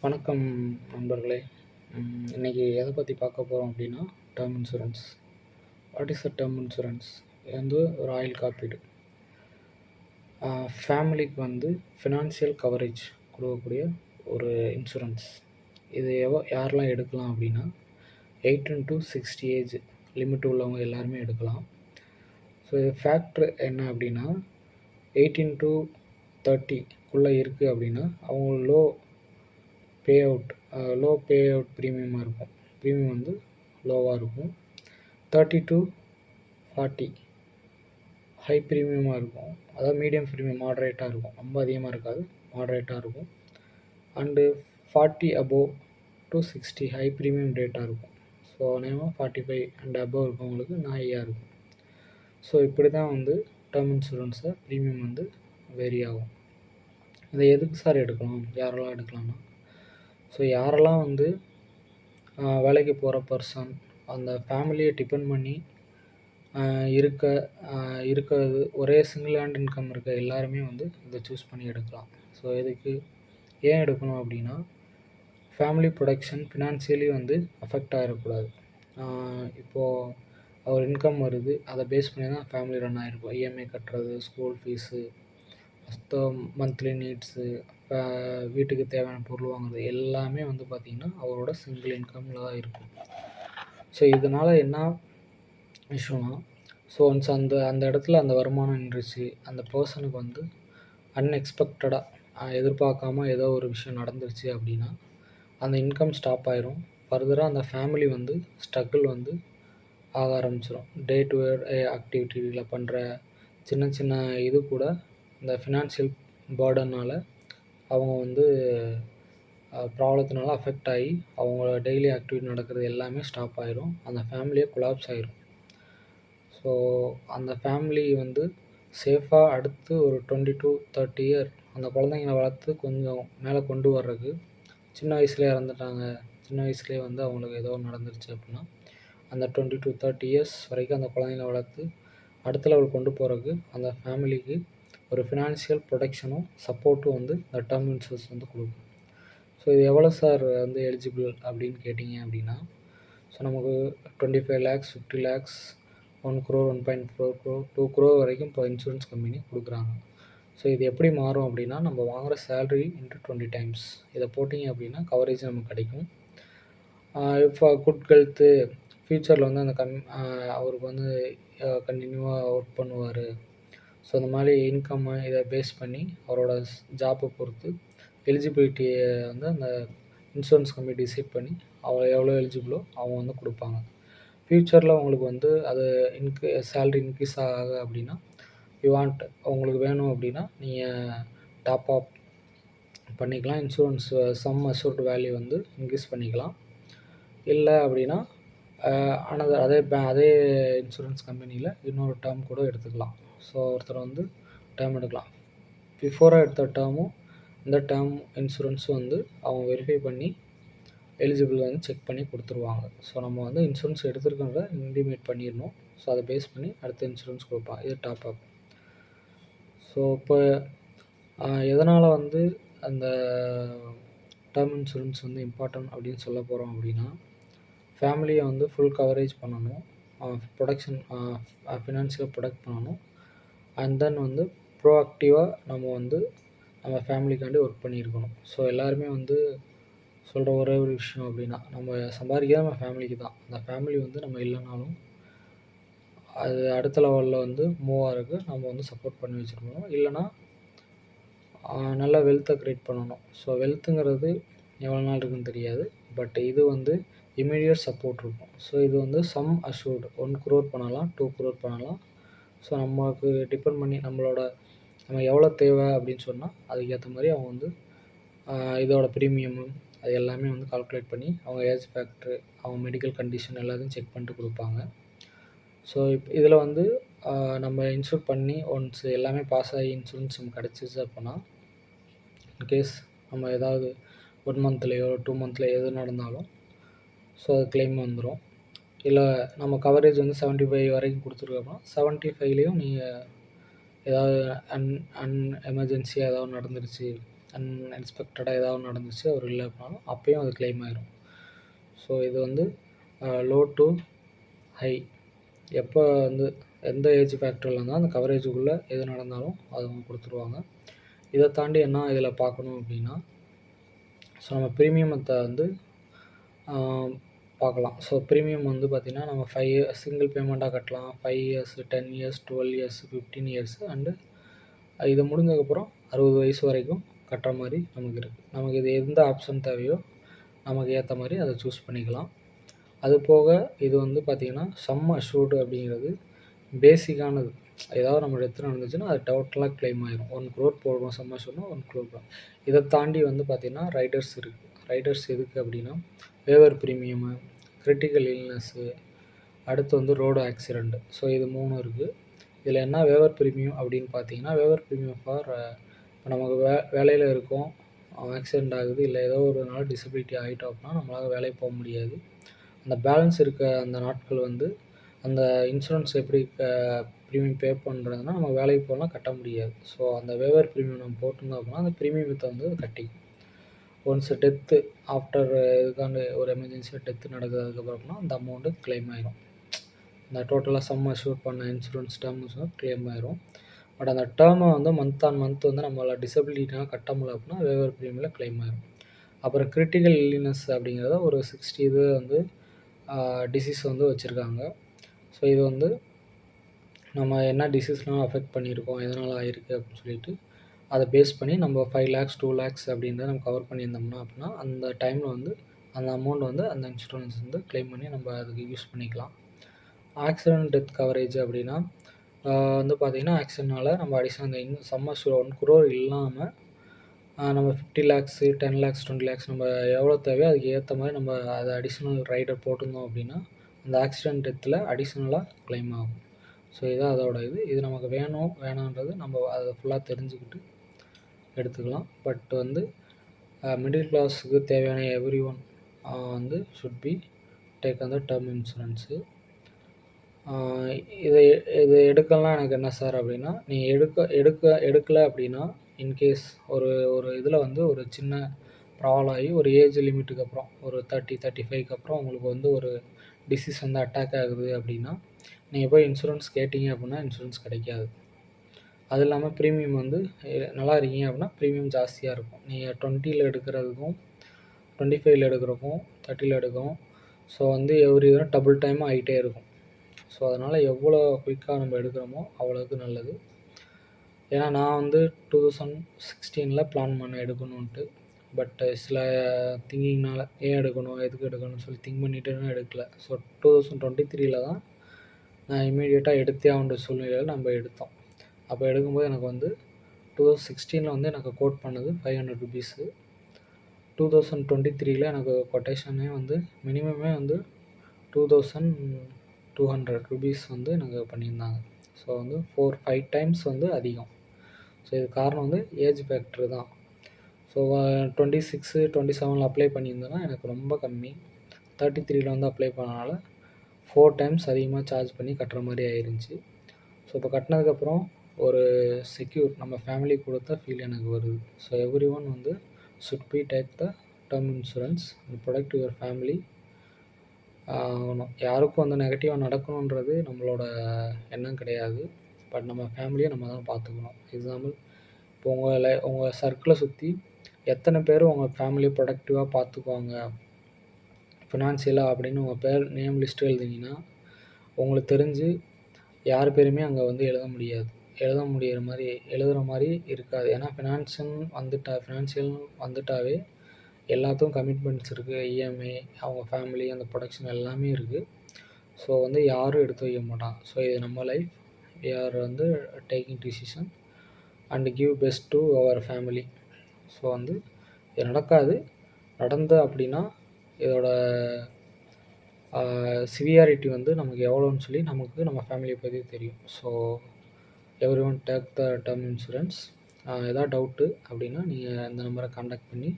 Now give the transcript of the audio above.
வணக்கம் நண்பர்களே. இன்னைக்கு எதை பற்றி பார்க்க போகிறோம் அப்படின்னா, term insurance. What is a term insurance? இது வந்து ஒரு ஆயுள் காப்பீடு. ஃபேமிலிக்கு வந்து ஃபினான்ஷியல் கவரேஜ் கொடுக்கக்கூடிய ஒரு இன்சூரன்ஸ். இது யாரெல்லாம் எடுக்கலாம் அப்படின்னா, 18 to 60 ஏஜ் லிமிட் உள்ளவங்க எல்லாருமே எடுக்கலாம். ஸோ இது ஃபேக்ட்ரு என்ன அப்படின்னா, 18 to 30க்குள்ளே இருக்குது அப்படின்னா அவங்க லோ பே அவுட் ப்ரீமியமாக இருக்கும். ப்ரீமியம் வந்து லோவாக இருக்கும். 30 to 40 ஹை ப்ரீமியமாக இருக்கும். அதாவது மீடியம் ப்ரீமியம் மாட்ரேட்டாக இருக்கும். ரொம்ப அதிகமாக இருக்காது, மாட்ரேட்டாக இருக்கும். And 40 above to 60 high premium ரேட்டாக இருக்கும். ஸோ அநேகமாக 45 அண்ட் அபவ் இருக்கவங்களுக்கு ஹையாக இருக்கும். ஸோ இப்படி தான் வந்து டேர்ம் இன்சூரன்ஸை ப்ரீமியம் வந்து வேரி ஆகும். இதை எதுக்கு சார் எடுக்கலாம், யாரெல்லாம் எடுக்கலாம்னா, ஸோ யாரெல்லாம் வந்து வேலைக்கு போகிற பர்சன், அந்த ஃபேமிலியை டிபெண்ட் பண்ணி இருக்கிறது ஒரே சிங்கிள் ஹேண்ட் இன்கம் இருக்க எல்லாருமே வந்து இதை சூஸ் பண்ணி எடுக்கலாம். ஸோ இதுக்கு ஏன் எடுக்கணும் அப்படின்னா, ஃபேமிலி ப்ரொடெக்ஷன் ஃபினான்ஷியலி வந்து அஃபெக்ட் ஆகிடக்கூடாது. இப்போது ஒரு இன்கம் வருது, அதை பேஸ் பண்ணி தான் ஃபேமிலி ரன் ஆகிருக்கும். இஎம்ஐ கட்டுறது, ஸ்கூல் ஃபீஸு, மந்த்லி நீட்ஸு, வீட்டுக்கு தேவையான பொருள் வாங்குறது எல்லாமே வந்து பார்த்திங்கன்னா அவரோட சிங்கிள் இன்கமில் தான் இருக்கும். ஸோ இதனால் என்ன விஷயம்னா, ஸோ ஒன்ஸ் அந்த இடத்துல அந்த வருமானம் நின்றுச்சு, அந்த பர்சனுக்கு வந்து அன்எக்ஸ்பெக்டடாக எதிர்பார்க்காம ஏதோ ஒரு விஷயம் நடந்துருச்சு அப்படின்னா அந்த இன்கம் ஸ்டாப் ஆயிரும். ஃபர்தராக அந்த ஃபேமிலி வந்து ஸ்ட்ரகிள் வந்து ஆக ஆரம்பிச்சிடும். டே டு டே ஆக்டிவிட்டியில் பண்ணுற சின்ன சின்ன இது கூட இந்த ஃபினான்ஷியல் பேர்டனால் அவங்க வந்து ப்ராப்ளத்தினால அஃபெக்ட் ஆகி அவங்களோட டெய்லி ஆக்டிவிட்டி நடக்கிறது எல்லாமே ஸ்டாப் ஆயிரும். அந்த ஃபேமிலியே கொலாப்ஸ் ஆயிரும். ஸோ அந்த ஃபேமிலி வந்து சேஃபாக அடுத்து ஒரு 20 to 30 இயர் அந்த குழந்தைங்கள வளர்த்து கொஞ்சம் மேலே கொண்டு வர்றதுக்கு, சின்ன வயசுலேயே இறந்துட்டாங்க, சின்ன வயசுலேயே வந்து அவங்களுக்கு ஏதோ நடந்துருச்சு அப்படின்னா அந்த 20 to 30 இயர்ஸ் வரைக்கும் அந்த குழந்தைங்கள வளர்த்து அடுத்த லெவல் கொண்டு போகிறதுக்கு அந்த ஃபேமிலிக்கு ஒரு ஃபினான்ஷியல் ப்ரொடெக்ஷனும் சப்போர்ட்டும் வந்து இந்த டேர்ம் இன்சூரன்ஸ் வந்து கொடுக்கும். ஸோ இது எவ்வளோ சார் வந்து எலிஜிபிள் அப்படின்னு கேட்டிங்க அப்படின்னா, ஸோ நமக்கு 25 lakhs, 50 lakhs, 1 crore, 1.4 crore, 2 crore வரைக்கும் இப்போ இன்சூரன்ஸ் கம்பெனி கொடுக்குறாங்க. ஸோ இது எப்படி மாறும் அப்படின்னா, நம்ம வாங்குகிற சேலரி இன்ட்டு 20 times இதை போட்டிங்க அப்படின்னா கவரேஜ் நமக்கு கிடைக்கும். இப்போ குட் ஹெல்த்து, ஃப்யூச்சரில் வந்து அந்த அவருக்கு வந்து கண்டினியூவாக ஒர்க் பண்ணுவார். ஸோ இந்த மாதிரி இன்கம்மை இதை பேஸ் பண்ணி அவரோட ஜாப்பை பொறுத்து எலிஜிபிலிட்டியை வந்து அந்த இன்சூரன்ஸ் கம்பெனி டிசைட் பண்ணி அவர் எவ்வளோ எலிஜிபிளோ அவங்க வந்து கொடுப்பாங்க. ஃப்யூச்சரில் உங்களுக்கு வந்து அது சேலரி இன்க்ரீஸ் ஆக அப்படின்னா உங்களுக்கு வேணும் அப்படின்னா நீங்கள் டாப் அப் பண்ணிக்கலாம். இன்சூரன்ஸ் சம் அஷ்யூர்ட் வேல்யூ வந்து இன்க்ரீஸ் பண்ணிக்கலாம். இல்லை அப்படின்னா அதே இன்சூரன்ஸ் கம்பெனியில் இன்னொரு டேர்ம் கூட எடுத்துக்கலாம். ஸோ ஒருத்தர் வந்து டேர்ம் எடுக்கலாம். பிஃபோராக எடுத்த டேர்மும் இந்த டேர்ம் இன்சூரன்ஸும் வந்து அவங்க வெரிஃபை பண்ணி எலிஜிபிள் வந்து செக் பண்ணி கொடுத்துருவாங்க. ஸோ நம்ம வந்து இன்சூரன்ஸ் எடுத்துருக்கோன்றத இன்டிமேட் பண்ணிடணும். ஸோ அதை பேஸ் பண்ணி அடுத்த இன்சூரன்ஸ் கொடுப்பாங்க. இது டாப் அப். ஸோ இப்போ எதனால் வந்து அந்த டேர்ம் இன்சூரன்ஸ் வந்து இம்பார்ட்டன்ட் அப்படின்னு சொல்ல போகிறோம் அப்படின்னா, ஃபேமிலியை வந்து ஃபுல் கவரேஜ் பண்ணணும், ப்ரொடக்ஷன் ஃபினான்ஷியலாக ப்ரொடெக்ட் பண்ணணும். அண்ட் தென் வந்து ப்ரோஆக்டிவாக நம்ம ஃபேமிலிக்காண்டி ஒர்க் பண்ணியிருக்கணும். ஸோ எல்லாருமே வந்து சொல்கிற ஒரே ஒரு விஷயம் அப்படின்னா, நம்ம சம்பாதிக்கிறது நம்ம ஃபேமிலிக்கு தான். அந்த ஃபேமிலி வந்து நம்ம இல்லைனாலும் அது அடுத்த லெவலில் வந்து மூவ் ஆகிறதுக்கு நம்ம வந்து சப்போர்ட் பண்ணி வச்சுருக்கணும். இல்லைனா நல்ல வெல்த்தை க்ரியேட் பண்ணணும். ஸோ வெல்த்துங்கிறது எவ்வளோ நாள் இருக்குதுன்னு தெரியாது, பட் இது வந்து இமீடியட் சப்போர்ட் இருக்கும். ஸோ இது வந்து சம் அஷ்யூர்டு 1 crore பண்ணலாம், 2 crore பண்ணலாம். ஸோ நமக்கு டிபெண்ட் பண்ணி நம்ம எவ்வளோ தேவை அப்படின்னு சொன்னால் அதுக்கேற்ற மாதிரி அவங்க வந்து இதோட ப்ரீமியமு அது எல்லாமே வந்து கால்குலேட் பண்ணி அவங்க ஏஜ் ஃபேக்ட்ரு, அவங்க மெடிக்கல் கண்டிஷன் எல்லாத்தையும் செக் பண்ணிட்டு கொடுப்பாங்க. ஸோ இதில் வந்து நம்ம இன்சூர் பண்ணி ஒன்ஸ் எல்லாமே பாஸ் ஆகி இன்சூரன்ஸ் நமக்கு கிடச்சிச்சு அப்படின்னா, இன்கேஸ் நம்ம ஏதாவது 1 monthலேயோ 2 monthலேயோ எது நடந்தாலும் ஸோ அது கிளைம் வந்துடும். இல்லை நம்ம கவரேஜ் வந்து 75 வரைக்கும் கொடுத்துருக்கோம்னா 75லேயும் நீங்கள் ஏதாவது எமர்ஜென்சியாக ஏதாவது நடந்துருச்சு, அன்எக்ஸ்பெக்டடாக ஏதாவது நடந்துச்சு அவர் இல்லை அப்படின்னாலும் அப்பயும் அது கிளைம் ஆயிரும். ஸோ இது வந்து லோ டு ஹை எப்போ வந்து எந்த ஏஜ் ஃபேக்டரில் இருந்தால் அந்த கவரேஜுக்குள்ளே எது நடந்தாலும் அது அவங்க கொடுத்துருவாங்க. இதை தாண்டி என்ன இதில் பார்க்கணும் அப்படின்னா, ஸோ நம்ம ப்ரீமியமத்தை வந்து பார்க்கலாம். ஸோ ப்ரீமியம் வந்து பார்த்திங்கன்னா நம்ம 5 இயர்ஸ் சிங்கிள் பேமெண்ட்டாக கட்டலாம். 5 years, 10 years, 12 years, 15 years and இது முடிஞ்சதுக்கப்புறம் 60 வயசு வரைக்கும் கட்டுற மாதிரி நமக்கு இருக்குது. நமக்கு இது எந்த ஆப்ஷன் தேவையோ நமக்கு ஏற்ற மாதிரி அதை சூஸ் பண்ணிக்கலாம். அது போக இது வந்து பார்த்திங்கன்னா சம் அஷ்யூர்டு அப்படிங்கிறது பேசிக்கானது. ஏதாவது நம்ம டெத்து நடந்துச்சுன்னா அது டோட்டலாக கிளைம் ஆயிரும். 1 crore போடுறோம் சம் அஷ்யூர்ட்னா 1 crore தான். இதை தாண்டி வந்து பார்த்திங்கன்னா ரைடர்ஸ் இருக்குது. ரைடர்ஸ் எதுக்கு அப்படின்னா வேவர் ப்ரீமியமு, கிரிட்டிக்கல் இல்னஸ்ஸு, அடுத்து வந்து ரோடு ஆக்சிடெண்ட்டு. ஸோ இது 3 இருக்குது. இதில் என்ன வேவர் ப்ரீமியம் அப்படின்னு பார்த்தீங்கன்னா, வேவர் ப்ரீமியம் ஃபார் இப்போ நமக்கு வேலையில் இருக்கோம், ஆக்சிடெண்ட் ஆகுது, இல்லை ஏதோ ஒரு நாள் டிசபிலிட்டி ஆகிட்டோம் அப்படின்னா நம்மளால் வேலைக்கு போக முடியாது. அந்த பேலன்ஸ் இருக்க அந்த நாட்கள் வந்து அந்த இன்சூரன்ஸ் எப்படி ப்ரீமியம் பே பண்ணுறதுன்னா நம்ம வேலைக்கு போகலாம் கட்ட முடியாது. ஸோ அந்த வேவர் ப்ரீமியம் நம்ம போட்டிருந்தோம் அப்படின்னா அந்த ப்ரீமியத்தை வந்து கட்டிக்கும். ஒன்ஸ் டெத்து ஆஃப்டர் இதுக்கான ஒரு எமர்ஜென்சியாக டெத்து நடக்கிறதுக்கப்புறம்னா அந்த அமௌண்ட்டு கிளைம் ஆயிரும். இந்த டோட்டலாக சம் அஷ்யூர் பண்ண இன்சூரன்ஸ் டேர்ம்ஸ் கிளைம் ஆயிரும். பட் அந்த டேர்மை வந்து மந்த் ஆன் மந்த் வந்து நம்மளால் டிசபிலிட்டினால் கட்ட முடியல அப்படின்னா வேவர் ப்ரீமியமில் கிளைம் ஆயிரும். அப்புறம் கிரிட்டிக்கல் இல்னஸ் அப்படிங்கிறத ஒரு 60 இது வந்து டிசீஸ் வந்து வச்சுருக்காங்க. ஸோ இது வந்து நம்ம என்ன டிசீஸ்லாம் அஃபெக்ட் பண்ணியிருக்கோம், எதனால் ஆகிருக்கு அப்படின்னு சொல்லிட்டு அதை பேஸ் பண்ணி நம்ம 5 lakhs 2 lakhs அப்படின்றத நம்ம கவர் பண்ணியிருந்தோம்னா அப்படின்னா அந்த டைமில் வந்து அந்த அமௌண்ட் வந்து அந்த இன்சூரன்ஸ் வந்து கிளைம் பண்ணி நம்ம அதுக்கு யூஸ் பண்ணிக்கலாம். ஆக்சிடென்ட் டெத் கவரேஜ் அப்படின்னா வந்து பார்த்திங்கன்னா ஆக்சிடென்ட்னால நம்ம அடிஷனல் அந்த சம் அஷ்யூர்ட் 1 crore இல்லாமல் நம்ம 50 lakhs 10 lakhs 20 lakhs நம்ம எவ்வளோ தேவையோ அதுக்கு ஏற்ற மாதிரி நம்ம அதை அடிஷ்னல் ரைடர் போட்டிருந்தோம் அப்படின்னா அந்த ஆக்சிடென்ட் டெத்தில் அடிஷ்னலாக கிளைம் ஆகும். ஸோ இதான் அதோட இது நமக்கு வேணும் வேணான்றது நம்ம அதை ஃபுல்லாக தெரிஞ்சுக்கிட்டு எடுத்துக்கலாம். பட் வந்து மிடில் கிளாஸுக்கு தேவையான எவ்ரி ஒன் வந்து ஷுட் பி டேக் அந்த டேர்ம் இன்சூரன்ஸு. இது எடுக்கலாம் எனக்கு என்ன சார் அப்படின்னா, நீங்கள் எடுக்கலை அப்படின்னா இன்கேஸ் ஒரு இதில் வந்து ஒரு சின்ன ப்ராப்ளம் ஆகி ஒரு ஏஜ் லிமிட்டுக்கு அப்புறம் ஒரு 30-35க்கு அப்புறம் உங்களுக்கு வந்து ஒரு டிசீஸ் வந்து அட்டாக் ஆகுது அப்படின்னா நீங்கள் போய் இன்சூரன்ஸ் கேட்டிங்க அப்படின்னா இன்சூரன்ஸ் கிடைக்காது. அது இல்லாமல் ப்ரீமியம் வந்து நல்லா இருக்கீங்க அப்படின்னா ப்ரீமியம் ஜாஸ்தியாக இருக்கும். நீங்கள் 20ல் எடுக்கிறதுக்கும் 25ல் எடுக்கிறக்கும் 30ல் எடுக்கவும் ஸோ வந்து எவ்ரி இயர் டபுள் டைம் ஆகிட்டே இருக்கும். ஸோ அதனால் எவ்வளோ குயிக்காக நம்ம எடுக்கிறோமோ அவ்வளோக்கு நல்லது. ஏன்னா நான் வந்து 2016ல் பிளான் பண்ண எடுக்கணுன்ட்டு. பட் சில திங்கிங்னால் ஏன் எடுக்கணும் எதுக்கு எடுக்கணும்னு சொல்லி திங்க் பண்ணிட்டு எடுக்கல. ஸோ 2023ல் தான் நான் இமீடியட்டாக எடுத்தே ஆகன்ற சூழ்நிலையில் நம்ம எடுத்தோம். அப்போ எடுக்கும்போது எனக்கு வந்து 2016ல் வந்து எனக்கு கோட் பண்ணது 500 rupees. 2023ல் எனக்கு கொட்டேஷனே வந்து மினிமமே வந்து 2200 rupees வந்து எனக்கு பண்ணியிருந்தாங்க. ஸோ வந்து 4-5 times வந்து அதிகம். ஸோ இது காரணம் வந்து ஏஜ் ஃபேக்ட்ரு தான். ஸோ 26 27ல் அப்ளை பண்ணியிருந்தேன்னா எனக்கு ரொம்ப கம்மி. 33ல் வந்து அப்ளை பண்ணனால 4 times அதிகமாக சார்ஜ் பண்ணி கட்டுற மாதிரி ஆயிருந்துச்சு. ஸோ இப்போ கட்டினதுக்கப்புறம் ஒரு செக்யூர் நம்ம ஃபேமிலி கொடுத்த ஃபீல் எனக்கு வருது. ஸோ எவ்ரி ஒன் வந்து should be take the term insurance and protect your family. யாருக்கும் வந்து நெகட்டிவாக நடக்கணுன்றது நம்மளோட எண்ணம் கிடையாது. பட் நம்ம ஃபேமிலியை நம்ம தான் பார்த்துக்கணும். எக்ஸாம்பிள் இப்போ உங்கள் சர்க்கிளை சுற்றி எத்தனை பேர் உங்கள் ஃபேமிலியை ப்ரொடக்டிவாக பார்த்துக்குவாங்க ஃபினான்ஷியலாக அப்படின்னு உங்கள் பேர் நேம் லிஸ்ட்டு எழுதிங்கன்னா உங்களுக்கு தெரிஞ்சு யார் பேருமே அங்கே வந்து எழுதுகிற மாதிரி இருக்காது. ஏன்னா ஃபினான்ஷியல் வந்துட்டாவே எல்லாத்துக்கும் கமிட்மெண்ட்ஸ் இருக்குது. இஎம்ஐ அவங்க ஃபேமிலி அந்த ப்ரொடக்ஷன் எல்லாமே இருக்குது. ஸோ வந்து யாரும் எடுத்து வைக்க மாட்டாங்க. ஸோ இது நம்ம லைஃப் வி ஆர் வந்து taking decision and give best to our family. So வந்து இது நடந்து அப்படின்னா இதோட சிவியாரிட்டி வந்து நமக்கு எவ்வளோன்னு சொல்லி நமக்கு நம்ம ஃபேமிலியை பற்றி தெரியும். So every one take the term insurance. எதாவது டவுட்டு அப்படின்னா நீங்கள் இந்த நம்பரை கான்டாக்ட் பண்ணி